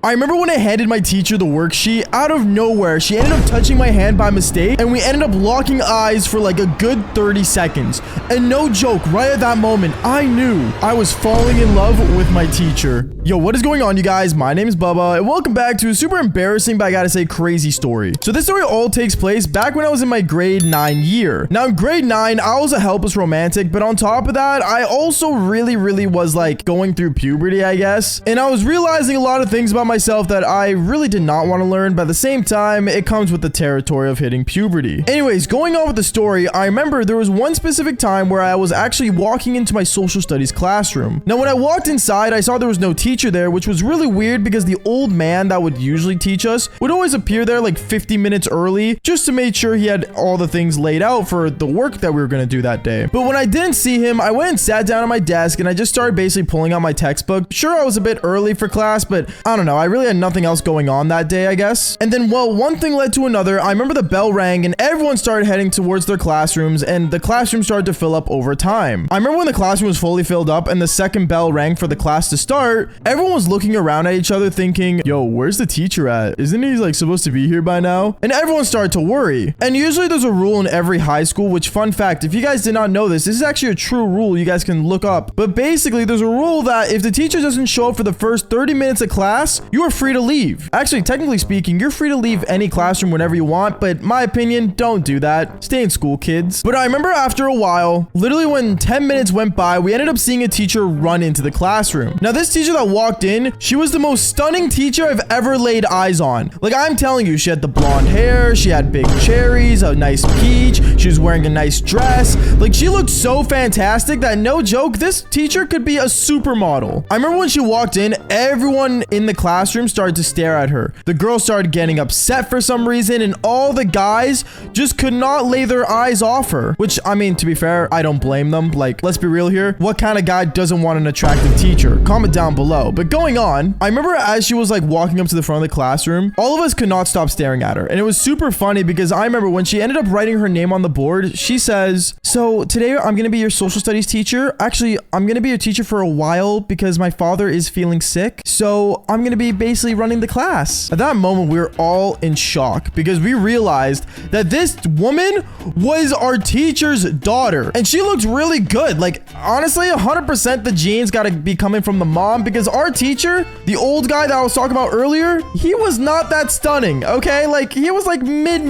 I remember when I handed my teacher the worksheet, out of nowhere, she ended up touching my hand by mistake, and we ended up locking eyes for like a good 30 seconds. And no joke, right at that moment, I knew I was falling in love with my teacher. Yo, what is going on, you guys? My name is Bubba, and welcome back to a super embarrassing, but I gotta say, crazy story. So this story all takes place back when I was in my grade 9 year. Now, in grade 9, I was a helpless romantic, but on top of that, I also really was like going through puberty, I guess. And I was realizing a lot of things about myself that I really did not want to learn, but at the same time, it comes with the territory of hitting puberty. Anyways, going on with the story, I remember there was one specific time where I was actually walking into my social studies classroom. Now, when I walked inside, I saw there was no teacher there, which was really weird because the old man that would usually teach us would always appear there like 50 minutes early just to make sure he had all the things laid out for the work that we were going to do that day. But when I didn't see him, I went and sat down at my desk and I just started basically pulling out my textbook. Sure, I was a bit early for class, but I don't know. I really had nothing else going on that day, I guess. And then, well, one thing led to another. I remember the bell rang and everyone started heading towards their classrooms, and the classroom started to fill up over time. I remember when the classroom was fully filled up and the second bell rang for the class to start, everyone was looking around at each other thinking, yo, where's the teacher at? Isn't he like supposed to be here by now? And everyone started to worry. And usually there's a rule in every high school, which, fun fact, if you guys did not know this is actually a true rule you guys can look up. But basically, there's a rule that if the teacher doesn't show up for the first 30 minutes of class, you are free to leave. Actually, technically speaking, you're free to leave any classroom whenever you want, but my opinion, don't do that. Stay in school, kids. But I remember after a while, literally when 10 minutes went by, we ended up seeing a teacher run into the classroom. Now, this teacher that walked in, she was the most stunning teacher I've ever laid eyes on. Like, I'm telling you, she had the blonde hair, she had big cherries, a nice peach, she was wearing a nice dress. Like, she looked so fantastic that, no joke, this teacher could be a supermodel. I remember when she walked in, everyone in the classroom started to stare at her. The girls started getting upset for some reason, and all the guys just could not lay their eyes off her. Which, I mean, to be fair, I don't blame them. Like, let's be real here. What kind of guy doesn't want an attractive teacher? Comment down below. But going on, I remember as she was like walking up to the front of the classroom, all of us could not stop staring at her. And it was super funny because I remember when she ended up writing her name on the board, she says, so today I'm going to be your social studies teacher. Actually, I'm going to be your teacher for a while because my father is feeling sick. So I'm going to be basically running the class. At that moment, we were all in shock because we realized that this woman was our teacher's daughter. And she looked really good. Like, honestly, 100% the genes got to be coming from the mom, because our teacher, the old guy that I was talking about earlier, he was not that stunning, okay? Like, he was like mid,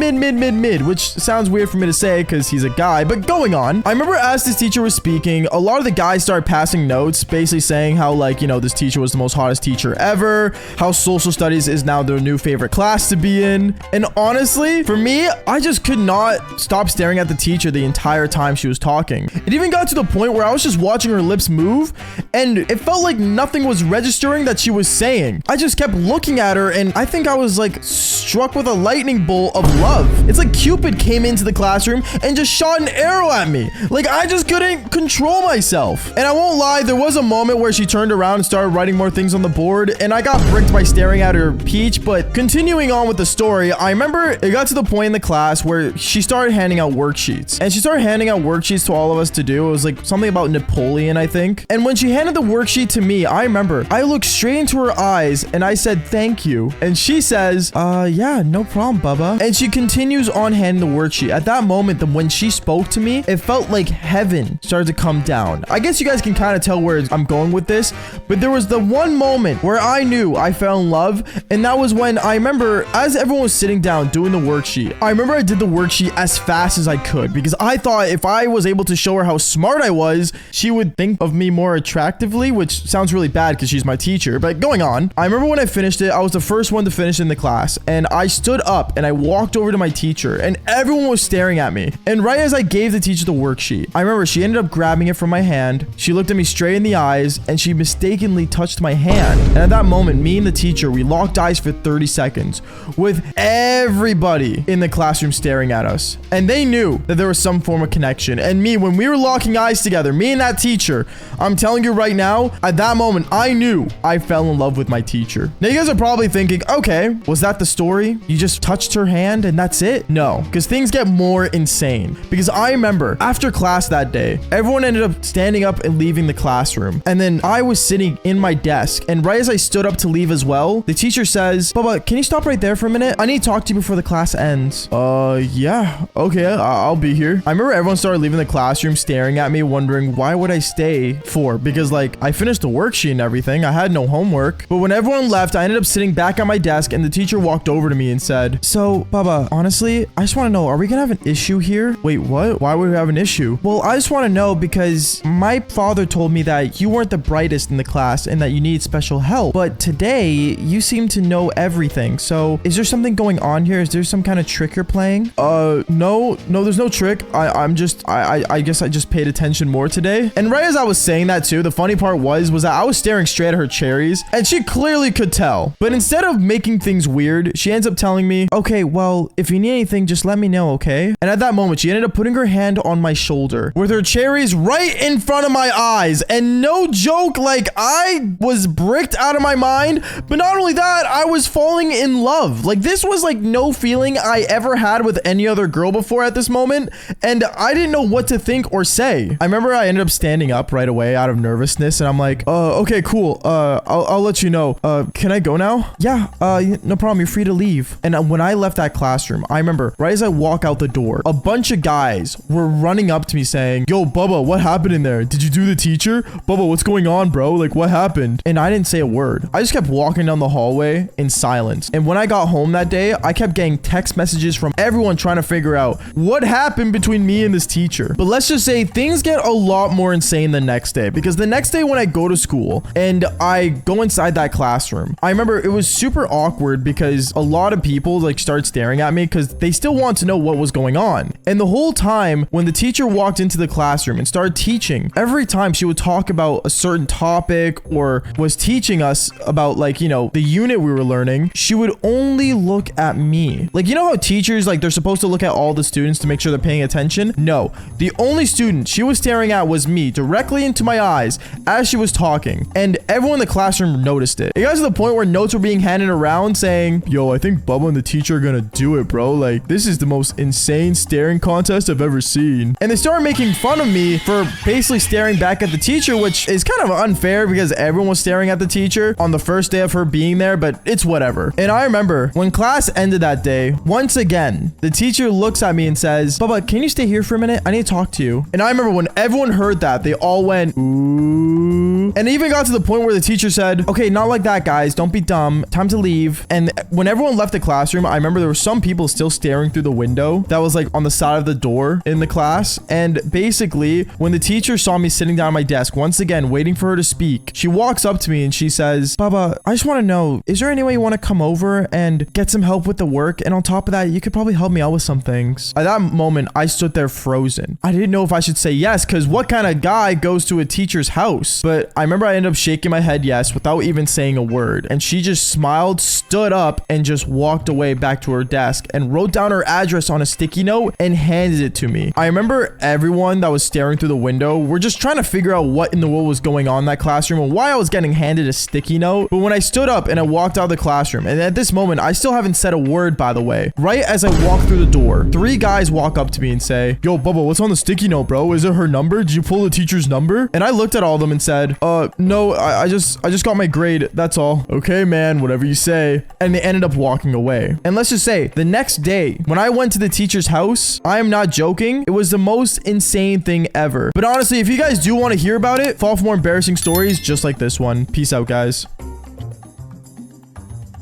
which sounds weird for me to say because he's a guy, but going on. I remember as this teacher was speaking, a lot of the guys started passing notes, basically saying how, like, you know, this teacher was the most hottest teacher ever, how social studies is now their new favorite class to be in. And honestly, for me, I just could not stop staring at the teacher the entire time she was talking. It even got to the point where I was just watching her lips move, and it felt like nothing was registering that she was saying. I just kept looking at her, and I think I was like struck with a lightning bolt of love. It's like Cupid came into the classroom and just shot an arrow at me. Like, I just couldn't control myself. And I won't lie, there was a moment where she turned around and started writing more things on the board, and I got bricked by staring at her peach. But continuing on with the story, I remember it got to the point in the class where she started handing out worksheets. And she started handing out worksheets to all of us to do. It was like something about Napoleon, I think. And when she handed the worksheet to me, I remember I looked straight into her eyes and I said, thank you. And she says, yeah, no problem, Bubba. And she continues on handing the worksheet. At that moment, when she spoke to me, it felt like heaven started to come down. I guess you guys can kind of tell where I'm going with this, but there was the one moment where I knew I fell in love, and that was when I remember as everyone was sitting down doing the worksheet, I remember I did the worksheet as fast as I could because I thought if I was able to show her how smart I was, she would think of me more attractively, which sounds really bad because she's my teacher. But going on, I remember when I finished it, I was the first one to finish in the class, and I stood up and I walked over to my teacher, and everyone was staring at me. And right as I gave the teacher the worksheet, I remember she ended up grabbing it from my hand. She looked at me straight in the eyes and she mistakenly touched my hand. And at that moment, me and the teacher, we locked eyes for 30 seconds with everybody in the classroom staring at us. And they knew that there was some form of connection. And me, when we were locking eyes together, me and that teacher, I'm telling you right now, at that moment, I knew I fell in love with my teacher. Now, you guys are probably thinking, okay, was that the story? You just touched her hand and that's it? No, because things get more insane. Because I remember after class that day, everyone ended up standing up and leaving the classroom. And then I was sitting in my desk, and right as I stood up to leave leave as well, the teacher says, Baba, can you stop right there for a minute? I need to talk to you before the class ends. Yeah. Okay, I'll be here. I remember everyone started leaving the classroom staring at me, wondering why would I stay for? Because like I finished the worksheet and everything. I had no homework. But when everyone left, I ended up sitting back at my desk and the teacher walked over to me and said, so Baba, honestly, I just want to know, are we gonna have an issue here? Wait, what? Why would we have an issue? Well, I just want to know because my father told me that you weren't the brightest in the class and that you need special help. But today, you seem to know everything. So is there something going on here? Is there some kind of trick you're playing? No, there's no trick. I guess I just paid attention more today. And right as I was saying that too, the funny part was that I was staring straight at her cherries and she clearly could tell. But instead of making things weird, she ends up telling me, okay, well, if you need anything, just let me know, okay? And at that moment, she ended up putting her hand on my shoulder with her cherries right in front of my eyes. And no joke, like I was bricked out of my mind. But not only that, I was falling in love. Like this was like no feeling I ever had with any other girl before at this moment. And I didn't know what to think or say. I remember I ended up standing up right away out of nervousness. And I'm like, okay, cool. I'll let you know. Can I go now? Yeah, no problem. You're free to leave. And when I left that classroom, I remember right as I walk out the door, a bunch of guys were running up to me saying, yo, Bubba, what happened in there? Did you do the teacher? Bubba, what's going on, bro? Like, what happened? And I didn't say a word. I just kept walking down the hallway in silence. And when I got home that day, I kept getting text messages from everyone trying to figure out what happened between me and this teacher. But let's just say things get a lot more insane the next day, because the next day when I go to school and I go inside that classroom, I remember it was super awkward because a lot of people like start staring at me because they still want to know what was going on. And the whole time when the teacher walked into the classroom and started teaching, every time she would talk about a certain topic or was teaching us about like, you know, the unit we were learning, she would only look at me. Like, you know how teachers, like they're supposed to look at all the students to make sure they're paying attention? No, the only student she was staring at was me directly into my eyes as she was talking. And everyone in the classroom noticed it. It got to the point where notes were being handed around saying, yo, I think Bubba and the teacher are gonna do it, bro. Like, this is the most insane staring contest I've ever seen. And they started making fun of me for basically staring back at the teacher, which is kind of unfair because everyone was staring at the teacher on the first day of her being there, but it's whatever. And I remember when class ended that day, once again, the teacher looks at me and says, Bubba, can you stay here for a minute? I need to talk to you. And I remember when everyone heard that, they all went, ooh. And it even got to the point where the teacher said, okay, not like that, guys. Don't be dumb. Time to leave. And when everyone left the classroom, I remember there were some people still staring through the window that was like on the side of the door in the class. And basically, when the teacher saw me sitting down at my desk, once again, waiting for her to speak, she walks up to me and she says, Baba, I just want to know, is there any way you want to come over and get some help with the work? And on top of that, you could probably help me out with some things. At that moment, I stood there frozen. I didn't know if I should say yes, because what kind of guy goes to a teacher's house? But I remember I ended up shaking my head yes without even saying a word. And she just smiled, stood up, and just walked away back to her desk and wrote down her address on a sticky note and handed it to me. I remember everyone that was staring through the window were just trying to figure out what in the world was going on in that classroom and why I was getting handed a sticky note. But when I stood up and I walked out of the classroom, and at this moment, I still haven't said a word, by the way. Right as I walk through the door, 3 guys walk up to me and say, yo, Bubba, what's on the sticky note, bro? Is it her number? Did you pull the teacher's number? And I looked at all of them and said, no, I just got my grade. That's all. Okay, man, whatever you say. And they ended up walking away. And let's just say the next day when I went to the teacher's house, I am not joking, it was the most insane thing ever. But honestly, if you guys do want to hear about it, fall for more embarrassing stories just like this one. Peace out, guys.